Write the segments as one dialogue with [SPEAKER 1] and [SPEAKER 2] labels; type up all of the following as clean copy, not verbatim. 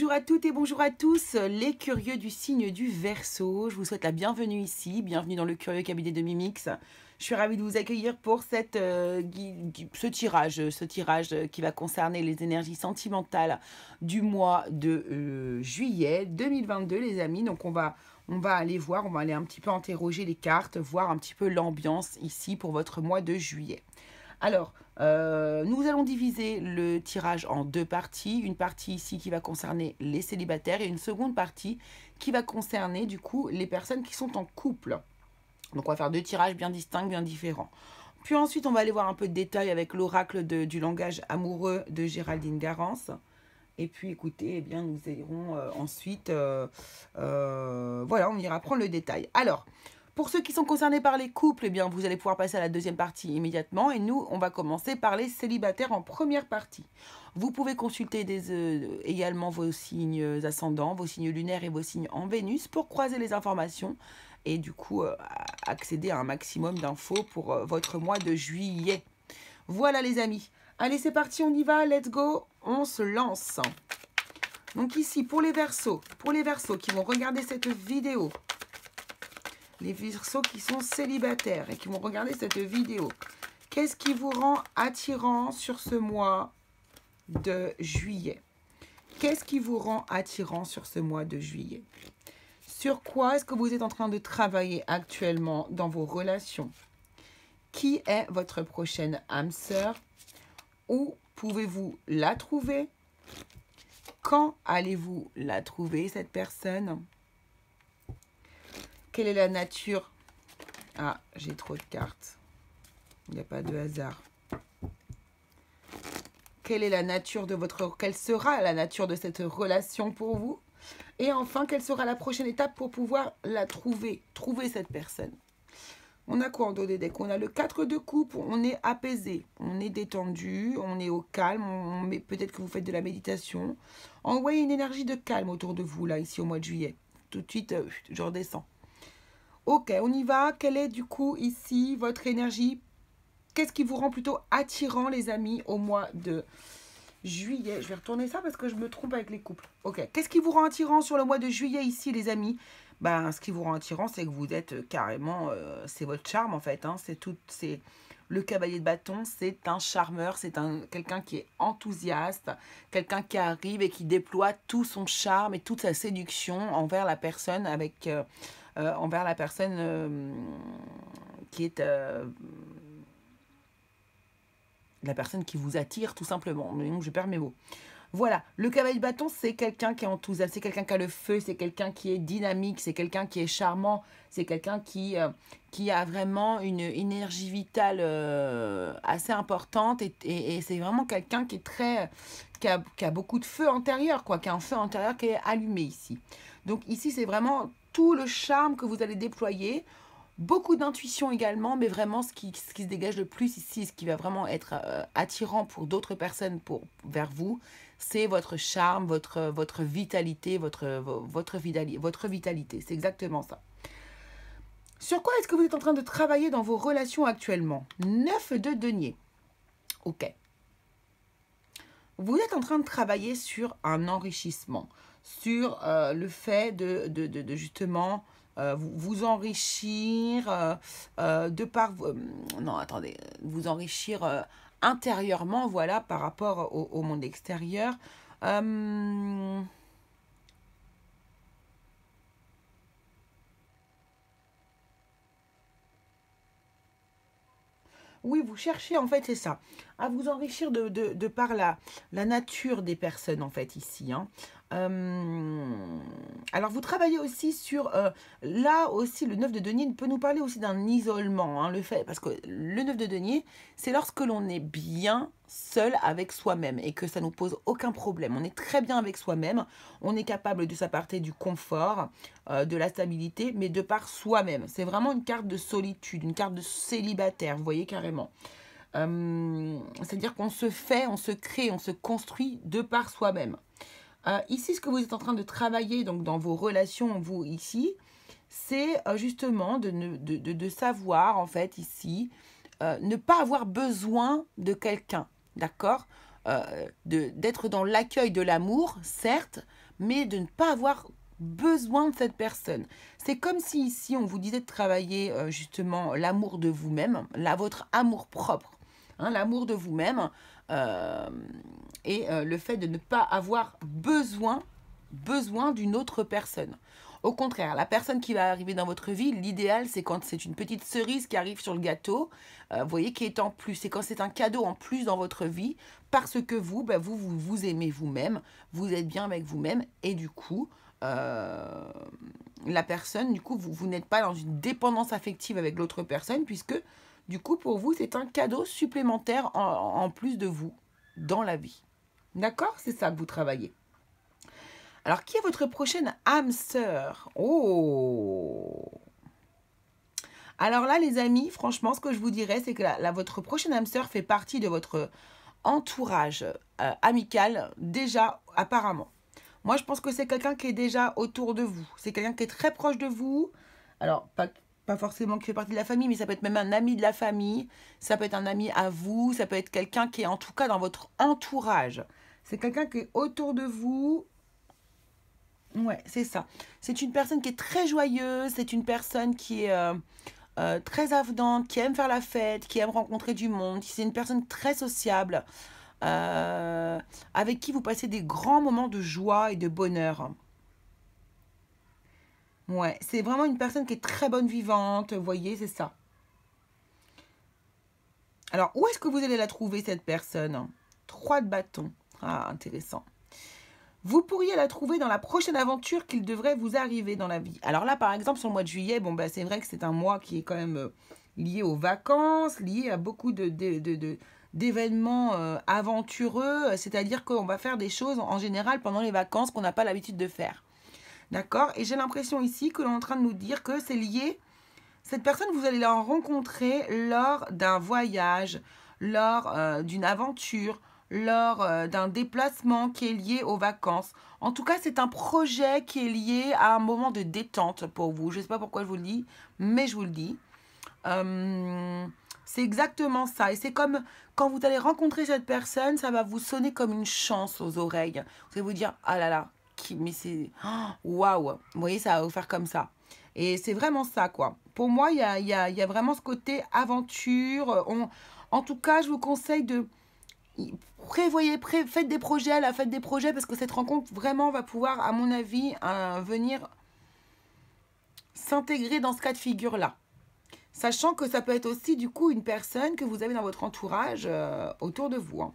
[SPEAKER 1] Bonjour à toutes et bonjour à tous, les curieux du signe du Verseau. Je vous souhaite la bienvenue ici, bienvenue dans le curieux cabinet de Mimix. Je suis ravie de vous accueillir pour ce tirage qui va concerner les énergies sentimentales du mois de juillet 2022, les amis. Donc on va aller voir, on va aller un petit peu interroger les cartes, voir un petit peu l'ambiance ici pour votre mois de juillet. Alors, nous allons diviser le tirage en deux parties. Une partie ici qui va concerner les célibataires et une seconde partie qui va concerner du coup les personnes qui sont en couple. Donc on va faire deux tirages bien distincts, bien différents. Puis ensuite, on va aller voir un peu de détails avec l'oracle du langage amoureux de Géraldine Garance. Et puis écoutez, eh bien, nous irons ensuite, voilà, on ira prendre le détail. Alors, pour ceux qui sont concernés par les couples, eh bien, vous allez pouvoir passer à la deuxième partie immédiatement. Et nous, on va commencer par les célibataires en première partie. Vous pouvez consulter également vos signes ascendants, vos signes lunaires et vos signes en Vénus pour croiser les informations et du coup accéder à un maximum d'infos pour votre mois de juillet. Voilà les amis. Allez, c'est parti, on y va, let's go, on se lance. Donc ici, pour les Verseaux qui vont regarder cette vidéo, les Verseaux qui sont célibataires et qui vont regarder cette vidéo, qu'est-ce qui vous rend attirant sur ce mois de juillet? Qu'est-ce qui vous rend attirant sur ce mois de juillet? Sur quoi est-ce que vous êtes en train de travailler actuellement dans vos relations? Qui est votre prochaine âme sœur? Où pouvez-vous la trouver? Quand allez-vous la trouver, cette personne? Quelle est la nature? Ah, j'ai trop de cartes. Il n'y a pas de hasard. Quelle est la nature de quelle sera la nature de cette relation pour vous? Et enfin, quelle sera la prochaine étape pour pouvoir la trouver cette personne? On a quoi en dos des decks? On a le 4 de coupe, on est apaisé, on est détendu, on est au calme, peut-être que vous faites de la méditation. Envoyez une énergie de calme autour de vous, là, ici, au mois de juillet. Tout de suite, je redescends. Ok, on y va. Quelle est, du coup, ici, votre énergie? Qu'est-ce qui vous rend plutôt attirant, les amis, au mois de juillet? Je vais retourner ça parce que je me trompe avec les couples. Ok, qu'est-ce qui vous rend attirant sur le mois de juillet, ici, les amis? Ben, ce qui vous rend attirant, c'est que vous êtes carrément, c'est votre charme en fait. Hein, c'est le cavalier de bâton, c'est un charmeur, c'est quelqu'un qui est enthousiaste, quelqu'un qui arrive et qui déploie tout son charme et toute sa séduction envers la personne qui est la personne qui vous attire tout simplement. Donc, je perds mes mots. Voilà, le cavalier de bâton, c'est quelqu'un qui est enthousiaste, c'est quelqu'un qui a le feu, c'est quelqu'un qui est dynamique, c'est quelqu'un qui est charmant, c'est quelqu'un qui a vraiment une énergie vitale assez importante et c'est vraiment quelqu'un qui est qui a beaucoup de feu intérieur, quoi, qui a un feu intérieur qui est allumé ici. Donc ici, c'est vraiment tout le charme que vous allez déployer. Beaucoup d'intuition également, mais vraiment ce qui se dégage le plus ici, ce qui va vraiment être attirant pour d'autres personnes vers vous, c'est votre charme, votre vitalité, votre vitalité. C'est exactement ça. Sur quoi est-ce que vous êtes en train de travailler dans vos relations actuellement? 9 de denier. Ok. Vous êtes en train de travailler sur un enrichissement, sur le fait de justement... vous enrichir de par... non, attendez. Vous enrichir intérieurement, voilà, par rapport au monde extérieur. Oui, vous cherchez, en fait, c'est ça, à vous enrichir de par la nature des personnes, en fait, ici. Hein. Alors, vous travaillez aussi sur... là aussi, le 9 de denier peut nous parler aussi d'un isolement. Hein, parce que le 9 de denier, c'est lorsque l'on est bien seul avec soi-même et que ça ne nous pose aucun problème. On est très bien avec soi-même. On est capable de s'apporter du confort, de la stabilité, mais de par soi-même. C'est vraiment une carte de solitude, une carte de célibataire, vous voyez carrément. C'est-à-dire qu'on se fait, on se crée, on se construit de par soi-même. Ici, ce que vous êtes en train de travailler donc dans vos relations, vous, ici, c'est justement de savoir, en fait, ici, ne pas avoir besoin de quelqu'un, d'accord? D'être dans l'accueil de l'amour, certes, mais de ne pas avoir besoin de cette personne. C'est comme si ici, on vous disait de travailler justement l'amour de vous-même, votre amour propre, hein, l'amour de vous-même, et le fait de ne pas avoir besoin d'une autre personne. Au contraire, la personne qui va arriver dans votre vie, l'idéal, c'est quand c'est une petite cerise qui arrive sur le gâteau, vous voyez, qui est en plus. C'est quand c'est un cadeau en plus dans votre vie, parce que vous, vous aimez vous-même, vous êtes bien avec vous-même, et du coup, la personne, du coup, vous n'êtes pas dans une dépendance affective avec l'autre personne, puisque, du coup, pour vous, c'est un cadeau supplémentaire en plus de vous dans la vie. D'accord? C'est ça que vous travaillez. Alors, qui est votre prochaine âme sœur? Oh! Alors là, les amis, franchement, ce que je vous dirais, c'est que votre prochaine âme sœur fait partie de votre entourage amical, déjà, apparemment. Moi, je pense que c'est quelqu'un qui est déjà autour de vous. C'est quelqu'un qui est très proche de vous. Alors, pas forcément qui fait partie de la famille, mais ça peut être même un ami de la famille. Ça peut être un ami à vous. Ça peut être quelqu'un qui est en tout cas dans votre entourage. C'est quelqu'un qui est autour de vous. Ouais, c'est ça. C'est une personne qui est très joyeuse. C'est une personne qui est très avenante, qui aime faire la fête, qui aime rencontrer du monde. C'est une personne très sociable. Avec qui vous passez des grands moments de joie et de bonheur. Ouais, c'est vraiment une personne qui est très bonne vivante, vous voyez, c'est ça. Alors, où est-ce que vous allez la trouver, cette personne? 3 de bâton. Ah, intéressant. Vous pourriez la trouver dans la prochaine aventure qu'il devrait vous arriver dans la vie. Alors là, par exemple, sur le mois de juillet, bon, bah, c'est vrai que c'est un mois qui est quand même lié aux vacances, lié à beaucoup d'événements aventureux, c'est-à-dire qu'on va faire des choses en général pendant les vacances qu'on n'a pas l'habitude de faire. D'accord? Et j'ai l'impression ici que l'on est en train de nous dire que c'est lié, cette personne, vous allez la rencontrer lors d'un voyage, lors d'une aventure, lors d'un déplacement qui est lié aux vacances. En tout cas, c'est un projet qui est lié à un moment de détente pour vous. Je ne sais pas pourquoi je vous le dis, mais je vous le dis. C'est exactement ça. Et c'est comme quand vous allez rencontrer cette personne, ça va vous sonner comme une chance aux oreilles. Vous allez vous dire, ah là là, mais c'est... Waouh! Vous voyez, ça va vous faire comme ça. Et c'est vraiment ça, quoi. Pour moi, il y a vraiment ce côté aventure. En tout cas, je vous conseille de... Faites des projets à la fête des projets, parce que cette rencontre vraiment va pouvoir, à mon avis, venir s'intégrer dans ce cas de figure-là. Sachant que ça peut être aussi, du coup, une personne que vous avez dans votre entourage autour de vous. Hein.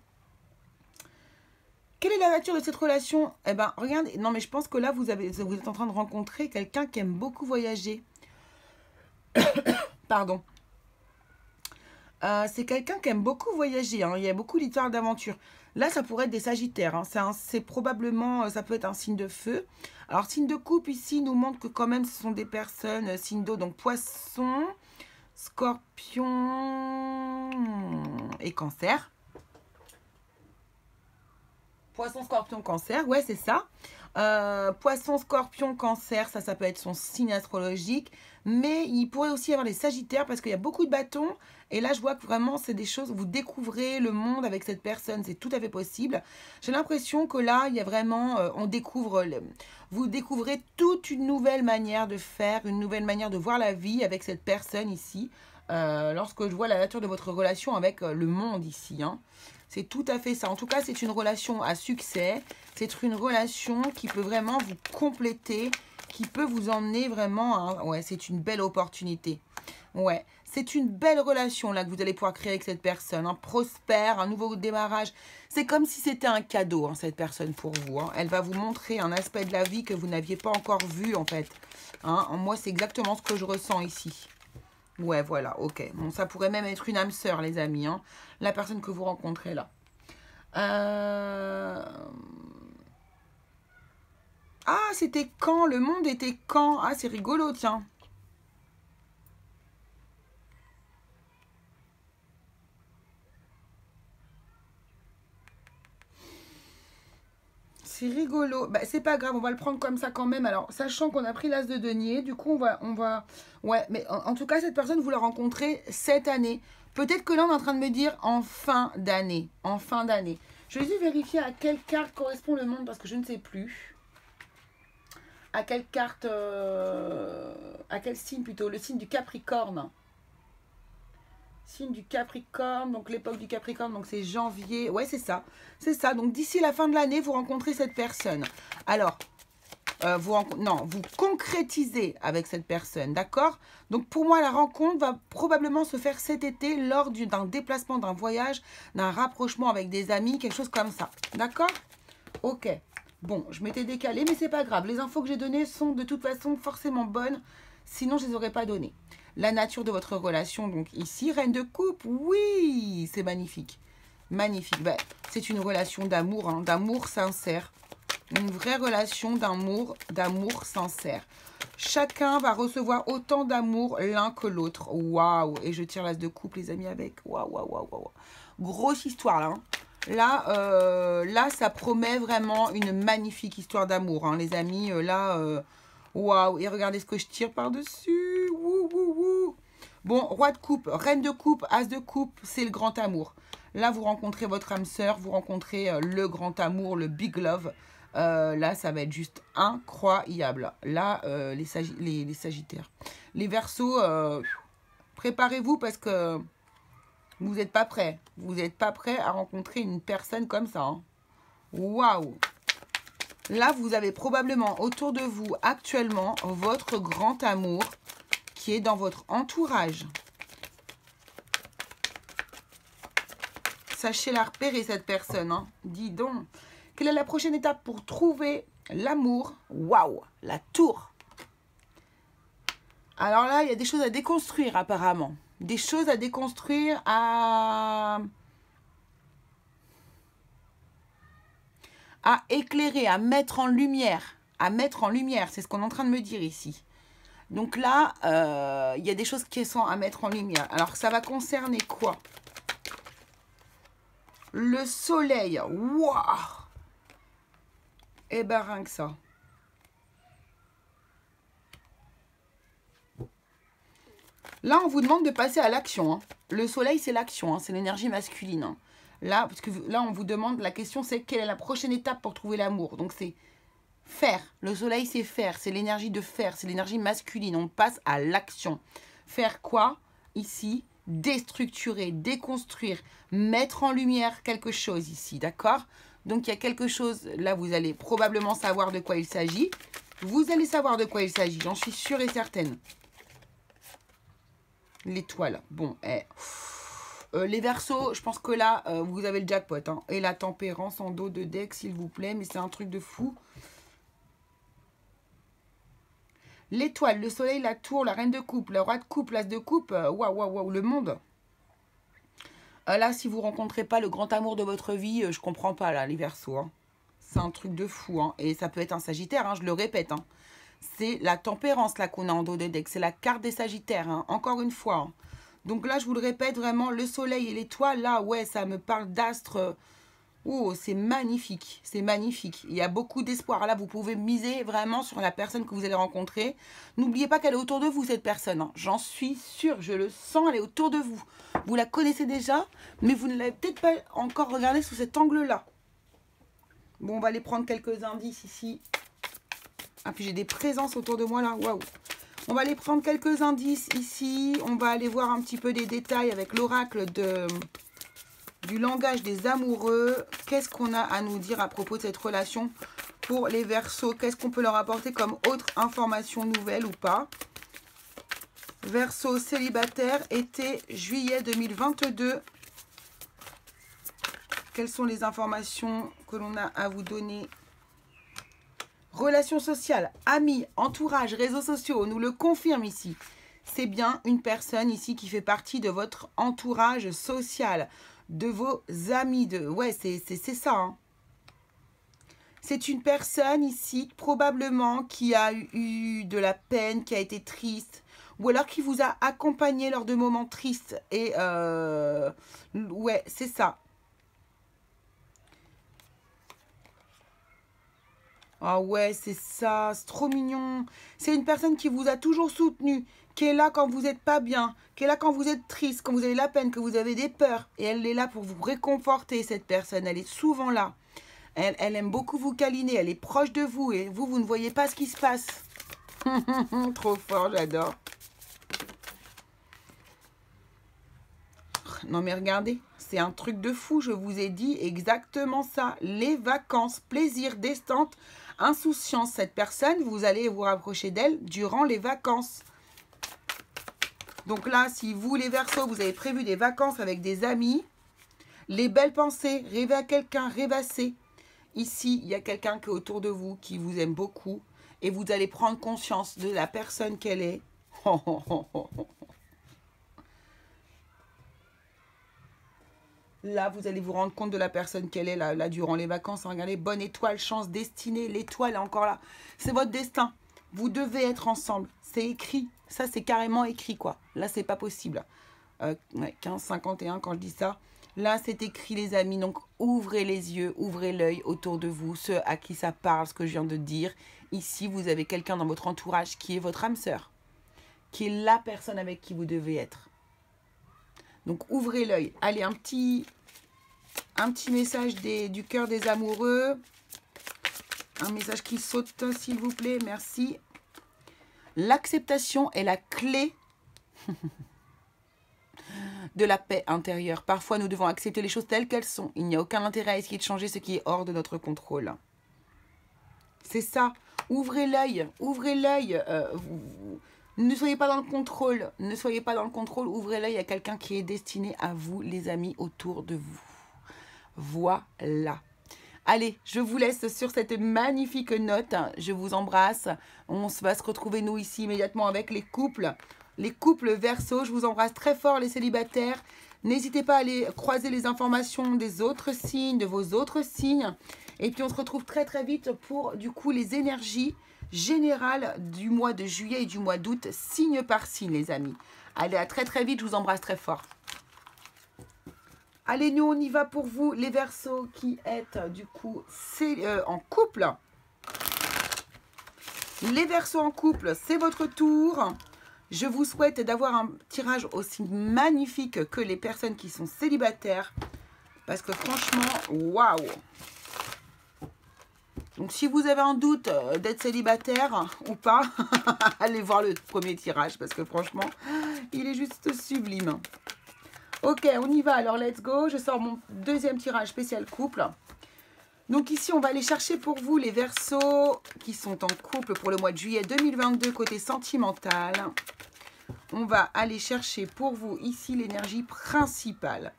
[SPEAKER 1] Quelle est la nature de cette relation? Eh ben, regardez, non mais je pense que là, vous êtes en train de rencontrer quelqu'un qui aime beaucoup voyager. Pardon. C'est quelqu'un qui aime beaucoup voyager. Hein. Il y a beaucoup d'histoires d'aventure. Là, ça pourrait être des sagittaires. Hein. C'est probablement, ça peut être un signe de feu. Alors, signe de coupe ici nous montre que quand même, ce sont des personnes, signe d'eau, donc poisson, scorpion et cancer. Poisson, scorpion, cancer, ouais, c'est ça. Poisson, scorpion, cancer, ça peut être son signe astrologique. Mais il pourrait aussi y avoir les sagittaires parce qu'il y a beaucoup de bâtons. Et là, je vois que vraiment, c'est des choses, vous découvrez le monde avec cette personne. C'est tout à fait possible. J'ai l'impression que là, il y a vraiment, vous découvrez toute une nouvelle manière de faire, une nouvelle manière de voir la vie avec cette personne ici. Lorsque je vois la nature de votre relation avec le monde ici, hein. C'est tout à fait ça. En tout cas, c'est une relation à succès. C'est une relation qui peut vraiment vous compléter, qui peut vous emmener vraiment... Hein, ouais, c'est une belle opportunité. Ouais, c'est une belle relation là que vous allez pouvoir créer avec cette personne. Hein, prospère, un nouveau démarrage. C'est comme si c'était un cadeau, hein, cette personne pour vous. Hein. Elle va vous montrer un aspect de la vie que vous n'aviez pas encore vu en fait. Hein, moi, c'est exactement ce que je ressens ici. Ouais, voilà, ok. Bon, ça pourrait même être une âme sœur, les amis. Hein, la personne que vous rencontrez là. Ah, c'était quand? Le monde était quand? Ah, c'est rigolo, tiens. C'est rigolo. Bah, c'est pas grave, on va le prendre comme ça quand même. Alors, sachant qu'on a pris l'as de denier, du coup, on va... Ouais, mais en tout cas, cette personne, vous la rencontrez cette année. Peut-être que là, on est en train de me dire en fin d'année. En fin d'année. Je vais juste vérifier à quelle carte correspond le monde parce que je ne sais plus. À quelle carte, à quel signe plutôt? Le signe du Capricorne. Signe du Capricorne, donc l'époque du Capricorne, donc c'est janvier. Ouais, c'est ça. C'est ça. Donc d'ici la fin de l'année, vous rencontrez cette personne. Alors, vous concrétisez avec cette personne, d'accord? Donc pour moi, la rencontre va probablement se faire cet été lors d'un déplacement, d'un voyage, d'un rapprochement avec des amis, quelque chose comme ça, d'accord? Ok. Bon, je m'étais décalée, mais c'est pas grave. Les infos que j'ai données sont de toute façon forcément bonnes, sinon je les aurais pas données. La nature de votre relation, donc ici, reine de coupe, oui, c'est magnifique. Magnifique. Ben, c'est une relation d'amour, hein, d'amour sincère. Une vraie relation d'amour sincère. Chacun va recevoir autant d'amour l'un que l'autre. Waouh. Et je tire l'as de coupe, les amis, avec. Waouh, waouh, waouh, waouh. Grosse histoire, là. Hein. Là, ça promet vraiment une magnifique histoire d'amour, hein, les amis. Waouh. Et regardez ce que je tire par-dessus. Wouh, wouh, wouh. Bon, roi de coupe, reine de coupe, as de coupe, c'est le grand amour. Là, vous rencontrez votre âme sœur, vous rencontrez le grand amour, le big love. Là, ça va être juste incroyable. Là, les Sagittaires. Les Verseaux, préparez-vous parce que vous n'êtes pas prêts. Vous n'êtes pas prêts à rencontrer une personne comme ça. Hein. Waouh! Là, vous avez probablement autour de vous actuellement votre grand amour qui est dans votre entourage. Sachez la repérer, cette personne. Hein. Dis donc. Quelle est la prochaine étape pour trouver l'amour? Waouh, la tour. Alors là, il y a des choses à déconstruire apparemment. Des choses à déconstruire, à éclairer, à mettre en lumière. À mettre en lumière, c'est ce qu'on est en train de me dire ici. Donc là, il y a des choses qui sont à mettre en lumière. Alors, ça va concerner quoi? Le soleil. Waouh! Eh ben, rien que ça. Là, on vous demande de passer à l'action. Hein. Le soleil, c'est l'action. Hein. C'est l'énergie masculine. Hein. Là, parce que là, on vous demande, la question, c'est quelle est la prochaine étape pour trouver l'amour? Donc, c'est faire. Le soleil, c'est faire. C'est l'énergie de faire. C'est l'énergie masculine. On passe à l'action. Faire quoi? Ici, déstructurer, déconstruire, mettre en lumière quelque chose ici. D'accord? Donc, il y a quelque chose, là, vous allez probablement savoir de quoi il s'agit. Vous allez savoir de quoi il s'agit, j'en suis sûre et certaine. L'étoile. Bon, les Verseaux, je pense que là, vous avez le jackpot. Hein. Et la tempérance en dos de deck, s'il vous plaît. Mais c'est un truc de fou. L'étoile, le soleil, la tour, la reine de coupe, le roi de coupe, l'as de coupe. Waouh, waouh, waouh, le monde. Là, si vous ne rencontrez pas le grand amour de votre vie, je comprends pas, là, les Verseaux. Hein. C'est un truc de fou. Hein. Et ça peut être un Sagittaire, hein, je le répète. Hein. C'est la tempérance, là, qu'on a en dos de deck. C'est la carte des Sagittaires, hein. Encore une fois. Hein. Donc là, je vous le répète, vraiment, le soleil et l'étoile, là, ouais, ça me parle d'astres. Oh, c'est magnifique. C'est magnifique. Il y a beaucoup d'espoir. Là, vous pouvez miser vraiment sur la personne que vous allez rencontrer. N'oubliez pas qu'elle est autour de vous, cette personne. Hein. J'en suis sûre, je le sens, elle est autour de vous. Vous la connaissez déjà, mais vous ne l'avez peut-être pas encore regardée sous cet angle-là. Bon, on va aller prendre quelques indices ici. Ah, puis j'ai des présences autour de moi, là. Waouh. On va aller prendre quelques indices ici. On va aller voir un petit peu des détails avec l'oracle du langage des amoureux. Qu'est-ce qu'on a à nous dire à propos de cette relation pour les Verseaux? Qu'est-ce qu'on peut leur apporter comme autre information nouvelle ou pas? Verseau célibataire, été, juillet 2022. Quelles sont les informations que l'on a à vous donner? Relations sociales, amis, entourage, réseaux sociaux, on nous le confirme ici. C'est bien une personne ici qui fait partie de votre entourage social, de vos amis. Ouais, c'est ça. Hein. C'est une personne ici, probablement, qui a eu de la peine, qui a été triste, ou alors qui vous a accompagné lors de moments tristes. Et ouais, c'est ça. Ah ouais, c'est ça, c'est trop mignon. C'est une personne qui vous a toujours soutenu, qui est là quand vous n'êtes pas bien, qui est là quand vous êtes triste, quand vous avez la peine, que vous avez des peurs. Et elle est là pour vous réconforter, cette personne. Elle est souvent là. Elle aime beaucoup vous câliner, elle est proche de vous et vous, vous ne voyez pas ce qui se passe. Trop fort, j'adore. Non mais regardez, c'est un truc de fou, je vous ai dit exactement ça. Les vacances, plaisir, détente, insouciance. Cette personne, vous allez vous rapprocher d'elle durant les vacances. Donc là, si vous, les Verseaux, vous avez prévu des vacances avec des amis, les belles pensées, rêvez à quelqu'un, rêvassez. Ici, il y a quelqu'un qui est autour de vous, qui vous aime beaucoup, et vous allez prendre conscience de la personne qu'elle est. Là, vous allez vous rendre compte de la personne qu'elle est là durant les vacances. Regardez, bonne étoile, chance, destinée. L'étoile est encore là. C'est votre destin. Vous devez être ensemble. C'est écrit. Ça, c'est carrément écrit, quoi. Là, c'est pas possible. Ouais, 15-51, quand je dis ça. Là, c'est écrit, les amis. Donc, ouvrez les yeux, ouvrez l'œil autour de vous. Ceux à qui ça parle, ce que je viens de dire. Ici, vous avez quelqu'un dans votre entourage qui est votre âme sœur. Qui est la personne avec qui vous devez être. Donc, ouvrez l'œil. Allez, un petit message du cœur des amoureux. Un message qui saute, s'il vous plaît. Merci. L'acceptation est la clé de la paix intérieure. Parfois, nous devons accepter les choses telles qu'elles sont. Il n'y a aucun intérêt à essayer de changer ce qui est hors de notre contrôle. C'est ça. Ouvrez l'œil. Ouvrez l'œil. Ne soyez pas dans le contrôle. Ne soyez pas dans le contrôle. Ouvrez l'œil à quelqu'un qui est destiné à vous, les amis, autour de vous. Voilà. Allez, je vous laisse sur cette magnifique note. Je vous embrasse. On va se retrouver, nous, ici, immédiatement avec les couples. Les couples Verseaux. Je vous embrasse très fort, les célibataires. N'hésitez pas à aller croiser les informations des autres signes, de vos autres signes. Et puis, on se retrouve très, très vite pour, du coup, les énergies générale du mois de juillet et du mois d'août, signe par signe, les amis. Allez, à très très vite, je vous embrasse très fort. Allez, nous, on y va pour vous, les Verseaux qui êtes, du coup, en couple. Les Verseaux en couple, c'est votre tour. Je vous souhaite d'avoir un tirage aussi magnifique que les personnes qui sont célibataires. Parce que franchement, waouh! Donc, si vous avez un doute d'être célibataire ou pas, allez voir le premier tirage parce que franchement, il est juste sublime. Ok, on y va. Alors, let's go. Je sors mon deuxième tirage spécial couple. Donc, ici, on va aller chercher pour vous les Verseaux qui sont en couple pour le mois de juillet 2022 côté sentimental. On va aller chercher pour vous ici l'énergie principale.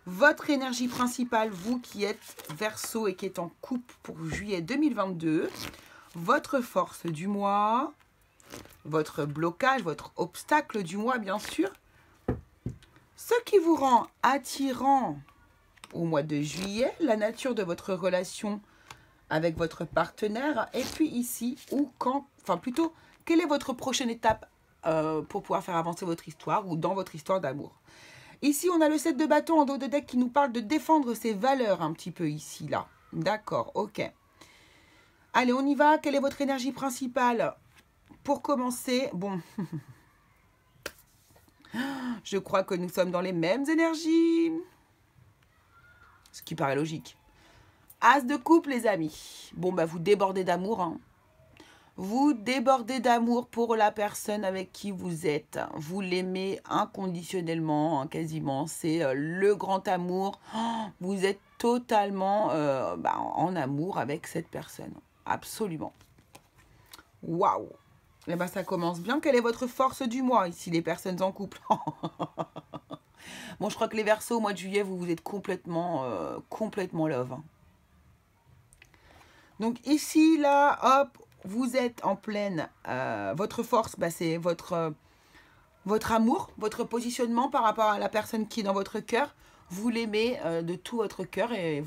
[SPEAKER 1] Votre énergie principale, vous qui êtes Verseau et qui êtes en couple pour juillet 2022. Votre force du mois. Votre blocage, votre obstacle du mois, bien sûr. Ce qui vous rend attirant au mois de juillet. La nature de votre relation avec votre partenaire. Et puis ici, ou quand, enfin plutôt, quelle est votre prochaine étape pour pouvoir faire avancer votre histoire ou dans votre histoire d'amour. Ici, on a le 7 de bâton en dos de deck qui nous parle de défendre ses valeurs un petit peu ici, là. D'accord, ok. Allez, on y va. Quelle est votre énergie principale? Pour commencer, bon, je crois que nous sommes dans les mêmes énergies. Ce qui paraît logique. As de coupe, les amis. Bon, bah, vous débordez d'amour, hein. Vous débordez d'amour pour la personne avec qui vous êtes. Vous l'aimez inconditionnellement, hein, quasiment. C'est le grand amour. Vous êtes totalement en amour avec cette personne. Absolument. Waouh! Eh ben, ça commence bien. Quelle est votre force du mois ici, les personnes en couple? Bon, je crois que les Verseaux, au mois de juillet, vous êtes complètement love. Hein. Donc ici, là, hop, vous êtes en pleine, votre force, bah, c'est votre amour, votre positionnement par rapport à la personne qui est dans votre cœur. Vous l'aimez de tout votre cœur et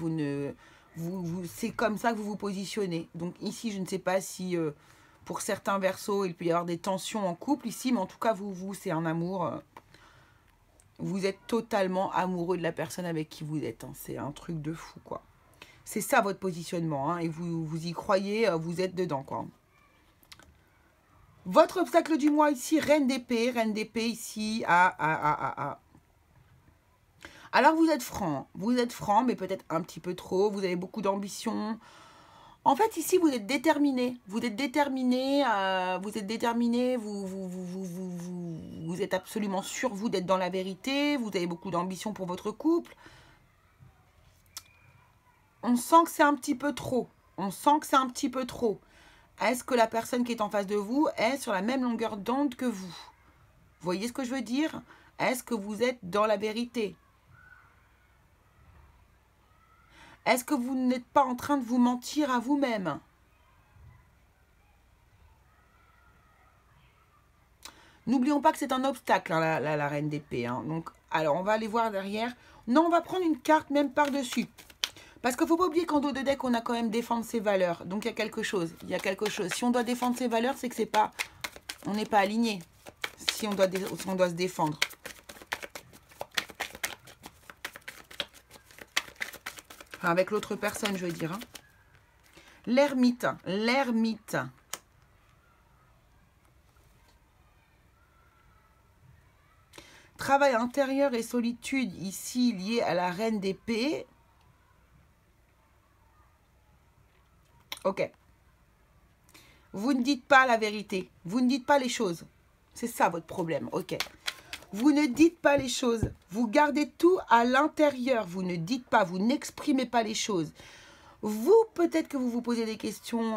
[SPEAKER 1] c'est comme ça que vous vous positionnez. Donc ici, je ne sais pas si pour certains Verseaux, il peut y avoir des tensions en couple ici, mais en tout cas, vous c'est un amour. Vous êtes totalement amoureux de la personne avec qui vous êtes. Hein. C'est un truc de fou, quoi. C'est ça votre positionnement, hein, et vous y croyez, vous êtes dedans, quoi. Votre obstacle du mois ici, Reine d'épée ici, Alors vous êtes franc, mais peut-être un petit peu trop. Vous avez beaucoup d'ambition. En fait, ici, vous êtes déterminé. Vous êtes déterminé, vous êtes absolument sûr, vous, d'être dans la vérité. Vous avez beaucoup d'ambition pour votre couple. On sent que c'est un petit peu trop. Est-ce que la personne qui est en face de vous est sur la même longueur d'onde que vous? Vous voyez ce que je veux dire? Est-ce que vous êtes dans la vérité? Est-ce que vous n'êtes pas en train de vous mentir à vous-même? N'oublions pas que c'est un obstacle, hein, la reine d'épée. Hein. Donc, alors, on va aller voir derrière. Non, on va prendre une carte même par-dessus. Parce qu'il ne faut pas oublier qu'en dos de deck, on a quand même défendre ses valeurs. Donc, il y a quelque chose. Si on doit défendre ses valeurs, c'est que c'est pas... On n'est pas aligné. Si on doit se défendre. Enfin, avec l'autre personne, je veux dire. Hein. L'ermite. Travail intérieur et solitude, ici, lié à la reine d'épée. Ok. Vous ne dites pas la vérité. Vous ne dites pas les choses. C'est ça votre problème. Ok. Vous ne dites pas les choses. Vous gardez tout à l'intérieur. Vous ne dites pas, vous n'exprimez pas les choses. Vous, peut-être que vous vous posez des questions.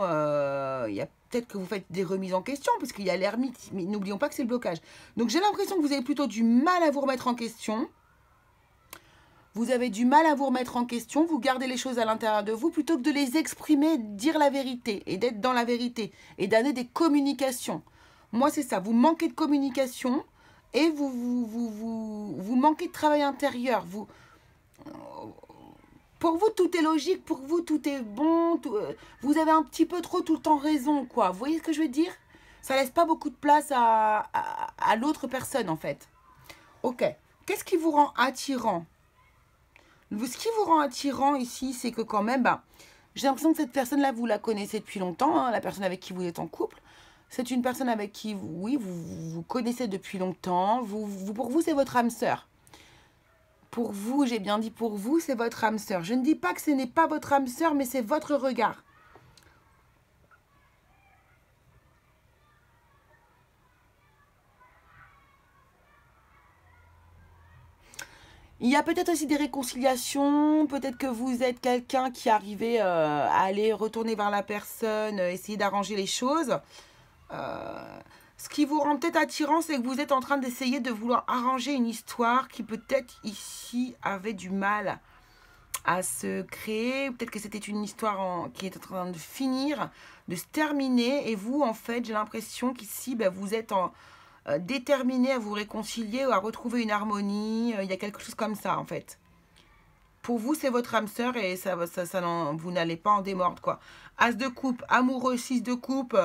[SPEAKER 1] Il y a peut-être que vous faites des remises en question, parce qu'il y a l'ermite. Mais n'oublions pas que c'est le blocage. Donc j'ai l'impression que vous avez plutôt du mal à vous remettre en question. Vous avez du mal à vous remettre en question. Vous gardez les choses à l'intérieur de vous plutôt que de les exprimer, dire la vérité et d'être dans la vérité et d'amener des communications. Moi, c'est ça. Vous manquez de communication. Et vous manquez de travail intérieur. Pour vous, tout est logique. Pour vous, tout est bon. Vous avez un petit peu trop tout le temps raison, quoi. Vous voyez ce que je veux dire? Ça laisse pas beaucoup de place à l'autre personne, en fait. Ok. Qu'est-ce qui vous rend attirant? Ce qui vous rend attirant ici, c'est que quand même, j'ai l'impression que cette personne-là, vous la connaissez depuis longtemps, hein, la personne avec qui vous êtes en couple. C'est une personne avec qui, oui, vous connaissez depuis longtemps. Pour vous, c'est votre âme sœur. Pour vous, j'ai bien dit pour vous, c'est votre âme sœur. Je ne dis pas que ce n'est pas votre âme sœur, mais c'est votre regard. Il y a peut-être aussi des réconciliations. Peut-être que vous êtes quelqu'un qui arrivait à aller retourner vers la personne, essayer d'arranger les choses. Ce qui vous rend peut-être attirant, c'est que vous êtes en train d'essayer de vouloir arranger une histoire qui peut-être ici avait du mal à se créer. Peut-être que c'était une histoire qui est en train de finir, de se terminer. Et vous, en fait, j'ai l'impression qu'ici, vous êtes déterminé à vous réconcilier ou à retrouver une harmonie. Il y a quelque chose comme ça, en fait. Pour vous, c'est votre âme sœur et vous n'allez pas en démordre, quoi. As de coupe, amoureux, 6 de coupe.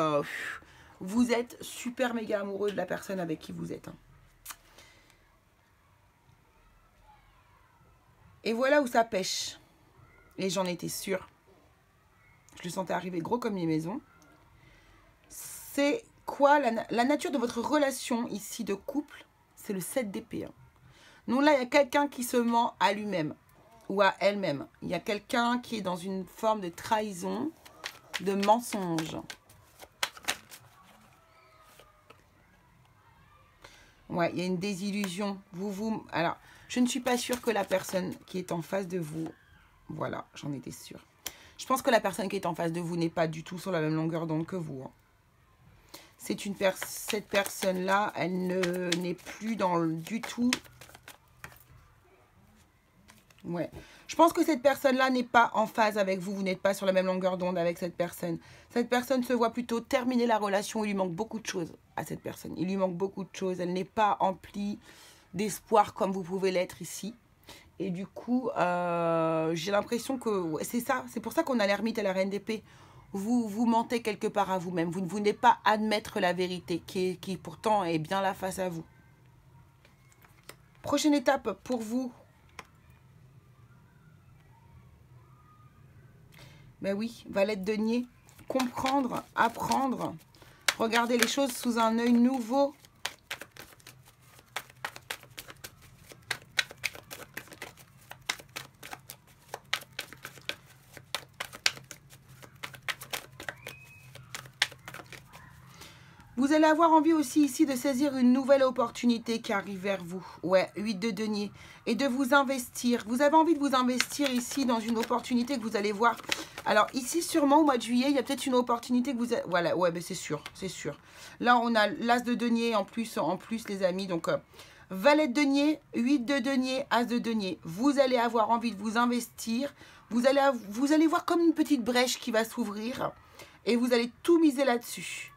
[SPEAKER 1] Vous êtes super méga amoureux de la personne avec qui vous êtes. Hein. Et voilà où ça pêche. Et j'en étais sûre. Je le sentais arriver gros comme une maison. C'est quoi la nature de votre relation ici de couple? C'est le 7 d'épée. Hein. Donc là, il y a quelqu'un qui se ment à lui-même ou à elle-même. Il y a quelqu'un qui est dans une forme de trahison, de mensonge. Ouais, il y a une désillusion. Alors, je ne suis pas sûre que la personne qui est en face de vous... Voilà, j'en étais sûre. Je pense que la personne qui est en face de vous n'est pas du tout sur la même longueur d'onde que vous. Hein. Cette personne-là, elle n'est plus du tout... Ouais. Je pense que cette personne-là n'est pas en phase avec vous. Vous n'êtes pas sur la même longueur d'onde avec cette personne. Cette personne se voit plutôt terminer la relation. Il lui manque beaucoup de choses à cette personne. Il lui manque beaucoup de choses. Elle n'est pas emplie d'espoir comme vous pouvez l'être ici. Et du coup, j'ai l'impression que c'est ça. C'est pour ça qu'on a l'ermite et la reine d'épée. Vous mentez quelque part à vous-même. Vous ne voulez pas admettre la vérité qui pourtant est bien là face à vous. Prochaine étape pour vous. Ben oui, valette de denier. Comprendre, apprendre, regarder les choses sous un œil nouveau. Vous allez avoir envie aussi ici de saisir une nouvelle opportunité qui arrive vers vous. Ouais, 8 de denier. Et de vous investir. Vous avez envie de vous investir ici dans une opportunité que vous allez voir. Alors ici, sûrement, au mois de juillet, il y a peut-être une opportunité que vous... Voilà, ouais, ben c'est sûr, c'est sûr. Là, on a l'as de denier en plus, les amis. Donc, valet de denier, 8 de denier, as de denier. Vous allez avoir envie de vous investir. Vous allez voir comme une petite brèche qui va s'ouvrir. Et vous allez tout miser là-dessus.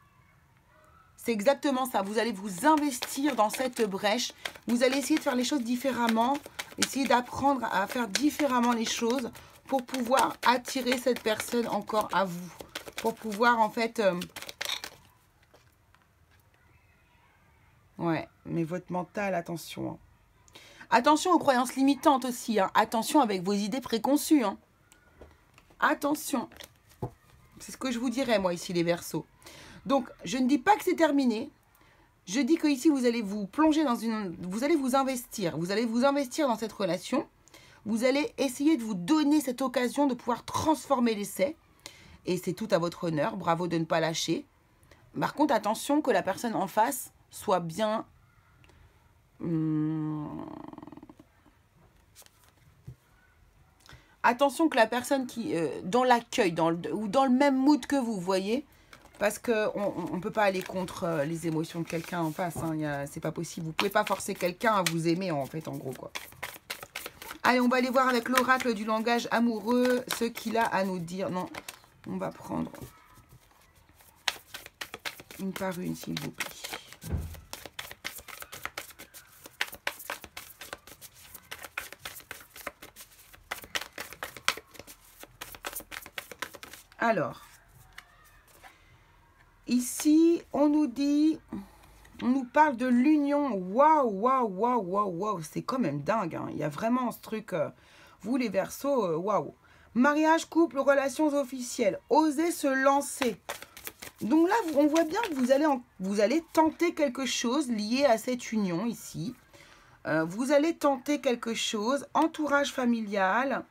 [SPEAKER 1] C'est exactement ça. Vous allez vous investir dans cette brèche. Vous allez essayer de faire les choses différemment. Essayer d'apprendre à faire différemment les choses pour pouvoir attirer cette personne encore à vous. Pour pouvoir en fait... Ouais, mais votre mental, attention. Hein. Attention aux croyances limitantes aussi. Hein. Attention avec vos idées préconçues. Hein. Attention. C'est ce que je vous dirais, moi, ici, les Verseaux. Donc, je ne dis pas que c'est terminé. Je dis que ici vous allez vous plonger dans une... Vous allez vous investir. Vous allez vous investir dans cette relation. Vous allez essayer de vous donner cette occasion de pouvoir transformer l'essai. Et c'est tout à votre honneur. Bravo de ne pas lâcher. Par contre, attention que la personne en face soit bien... Attention que la personne qui... dans l'accueil, ou dans le même mood que vous, voyez. Parce qu'on ne peut pas aller contre les émotions de quelqu'un en face. Hein. C'est pas possible. Vous ne pouvez pas forcer quelqu'un à vous aimer, en fait, en gros, quoi. Allez, on va aller voir avec l'oracle du langage amoureux ce qu'il a à nous dire. Non, on va prendre une par une, s'il vous plaît. Alors, ici, on nous dit, on nous parle de l'union. Waouh, waouh, waouh, waouh, waouh. C'est quand même dingue. Hein. Il y a vraiment ce truc, vous les Verseaux, waouh. Mariage, couple, relations officielles. Osez se lancer. Donc là, on voit bien que vous allez tenter quelque chose lié à cette union ici. Vous allez tenter quelque chose. Entourage familial.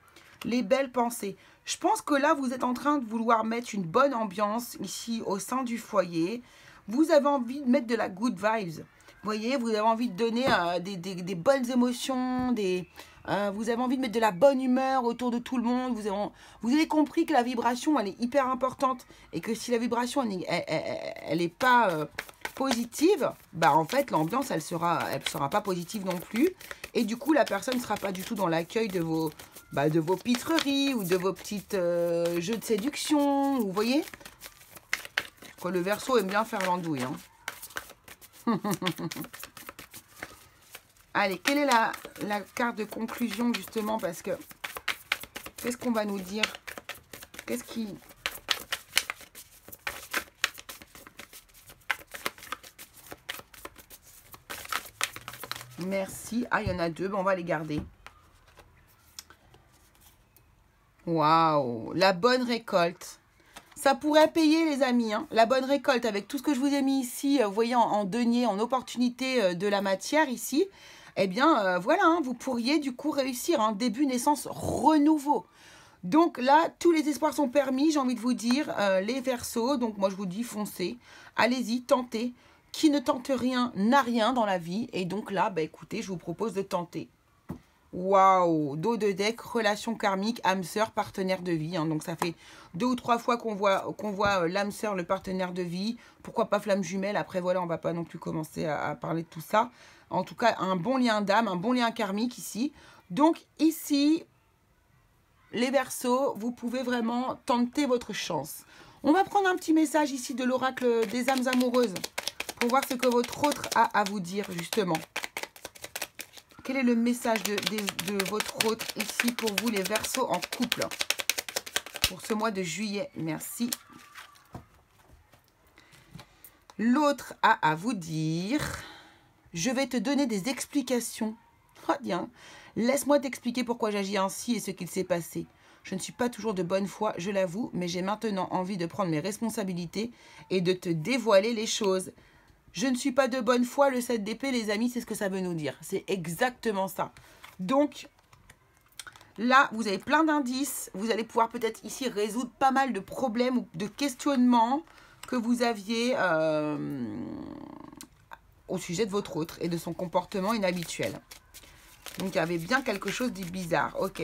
[SPEAKER 1] Les belles pensées. Je pense que là, vous êtes en train de vouloir mettre une bonne ambiance ici au sein du foyer. Vous avez envie de mettre de la good vibes. Vous voyez, vous avez envie de donner des bonnes émotions, vous avez envie de mettre de la bonne humeur autour de tout le monde. Vous avez compris que la vibration, elle est hyper importante. Et que si la vibration, elle n'est pas positive, bah en fait, l'ambiance, elle sera pas positive non plus. Et du coup, la personne ne sera pas du tout dans l'accueil de vos pitreries ou de vos petites jeux de séduction. Vous voyez, le Verseau aime bien faire l'andouille. Hein. Allez, quelle est la carte de conclusion, justement, parce que... Qu'est-ce qu'on va nous dire? Qu'est-ce qui... Merci. Ah, il y en a deux. Bon, on va les garder. Waouh! La bonne récolte. Ça pourrait payer, les amis. Hein, la bonne récolte, avec tout ce que je vous ai mis ici, vous voyez, en denier, en opportunité de la matière ici. Eh bien, voilà, hein, vous pourriez du coup réussir. Hein, début, naissance, renouveau. Donc là, tous les espoirs sont permis, j'ai envie de vous dire, les Verseaux. Donc moi, je vous dis, foncez. Allez-y, tentez. Qui ne tente rien n'a rien dans la vie. Et donc là, bah, écoutez, je vous propose de tenter. Waouh, dos de deck, relation karmique, âme sœur, partenaire de vie. Hein. Donc ça fait 2 ou 3 fois qu'on voit l'âme sœur, le partenaire de vie. Pourquoi pas flamme jumelle? Après voilà, on va pas non plus commencer à parler de tout ça. En tout cas, un bon lien d'âme, un bon lien karmique ici. Donc ici, les Verseaux, vous pouvez vraiment tenter votre chance. On va prendre un petit message ici de l'oracle des âmes amoureuses pour voir ce que votre autre a à vous dire justement. Quel est le message de votre autre ici pour vous, les Verseaux en couple, pour ce mois de juillet? Merci. L'autre a à vous dire, je vais te donner des explications. Oh, bien. Laisse-moi t'expliquer pourquoi j'agis ainsi et ce qu'il s'est passé. Je ne suis pas toujours de bonne foi, je l'avoue, mais j'ai maintenant envie de prendre mes responsabilités et de te dévoiler les choses. Je ne suis pas de bonne foi, le 7 d'épée, les amis, c'est ce que ça veut nous dire. C'est exactement ça. Donc, là, vous avez plein d'indices. Vous allez pouvoir peut-être ici résoudre pas mal de problèmes ou de questionnements que vous aviez au sujet de votre autre et de son comportement inhabituel. Donc, il y avait bien quelque chose de bizarre. Ok.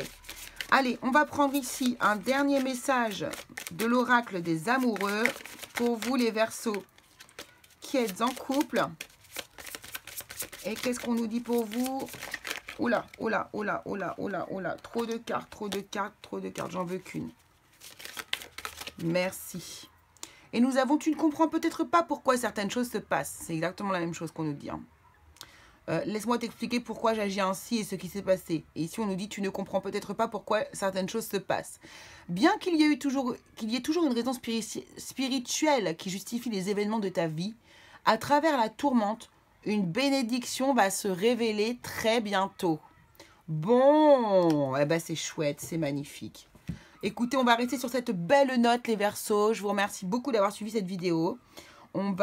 [SPEAKER 1] Allez, on va prendre ici un dernier message de l'oracle des amoureux pour vous, les Verseaux, qui êtes en couple. Et qu'est-ce qu'on nous dit pour vous? Oula, oula, oula, oula, oula, oula. Trop de cartes, trop de cartes, trop de cartes. J'en veux qu'une. Merci. Et nous avons, tu ne comprends peut-être pas pourquoi certaines choses se passent. C'est exactement la même chose qu'on nous dit. Hein. Laisse-moi t'expliquer pourquoi j'agis ainsi et ce qui s'est passé. Et ici, on nous dit, tu ne comprends peut-être pas pourquoi certaines choses se passent. Bien qu'il y ait toujours une raison spirituelle qui justifie les événements de ta vie, à travers la tourmente, une bénédiction va se révéler très bientôt. Bon, eh ben c'est chouette, c'est magnifique. Écoutez, on va rester sur cette belle note, les Verseaux. Je vous remercie beaucoup d'avoir suivi cette vidéo. On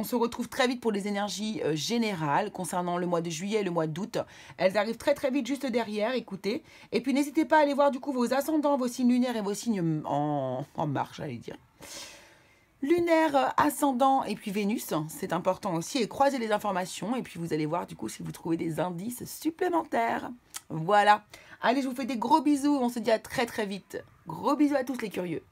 [SPEAKER 1] se retrouve très vite pour les énergies générales concernant le mois de juillet et le mois d'août. Elles arrivent très très vite juste derrière, écoutez. Et puis n'hésitez pas à aller voir du coup vos ascendants, vos signes lunaires et vos signes en marche, j'allais dire. Lunaire, ascendant et puis Vénus, c'est important aussi. Et croisez les informations et puis vous allez voir du coup si vous trouvez des indices supplémentaires. Voilà. Allez, je vous fais des gros bisous. On se dit à très très vite. Gros bisous à tous les curieux.